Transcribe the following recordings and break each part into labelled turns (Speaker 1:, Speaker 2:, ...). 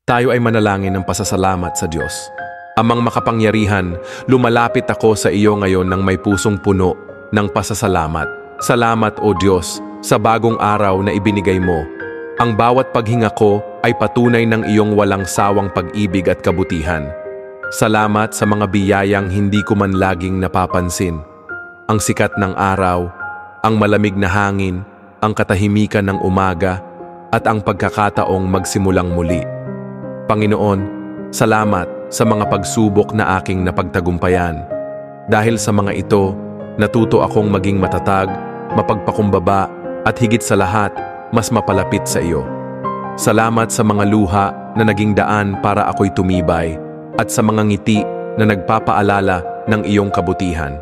Speaker 1: Tayo ay manalangin ng pasasalamat sa Diyos. Amang makapangyarihan, lumalapit ako sa iyo ngayon ng may pusong puno ng pasasalamat. Salamat o Diyos sa bagong araw na ibinigay mo. Ang bawat paghinga ko ay patunay ng iyong walang sawang pag-ibig at kabutihan. Salamat sa mga biyayang hindi ko man laging napapansin. Ang sikat ng araw, ang malamig na hangin, ang katahimikan ng umaga, at ang pagkakataong magsimulang muli. Panginoon, salamat sa mga pagsubok na aking napagtagumpayan. Dahil sa mga ito, natuto akong maging matatag, mapagpakumbaba, at higit sa lahat, mas mapalapit sa iyo. Salamat sa mga luha na naging daan para ako'y tumibay, at sa mga ngiti na nagpapaalala ng iyong kabutihan.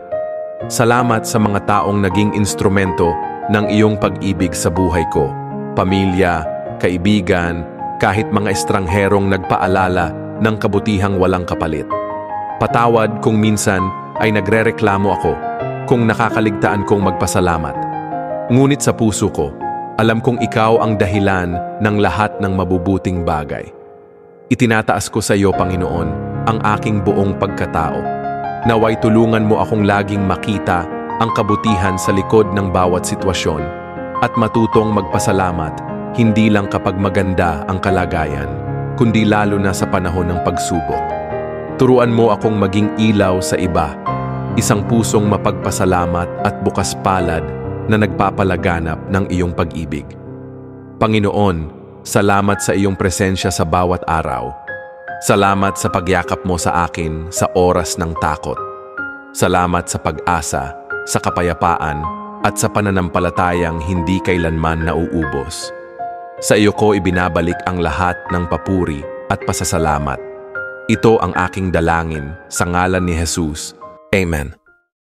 Speaker 1: Salamat sa mga taong naging instrumento ng iyong pag-ibig sa buhay ko. Pamilya, kaibigan, kahit mga estrangherong nagpaalala ng kabutihang walang kapalit. Patawad kung minsan ay nagrereklamo ako, kung nakakaligtaan kong magpasalamat. Ngunit sa puso ko, alam kong ikaw ang dahilan ng lahat ng mabubuting bagay. Itinataas ko sa iyo, Panginoon, ang aking buong pagkatao. Naway tulungan mo akong laging makita ang kabutihan sa likod ng bawat sitwasyon at matutong magpasalamat hindi lang kapag maganda ang kalagayan, kundi lalo na sa panahon ng pagsubok. Turuan mo akong maging ilaw sa iba, isang pusong mapagpasalamat at bukas palad na nagpapalaganap ng iyong pag-ibig. Panginoon, salamat sa iyong presensya sa bawat araw. Salamat sa pagyakap mo sa akin sa oras ng takot. Salamat sa pag-asa, sa kapayapaan, at sa pananampalatayang hindi kailanman nauubos. Sa iyo ko ibinabalik ang lahat ng papuri at pasasalamat. Ito ang aking dalangin sa ngalan ni Jesus. Amen.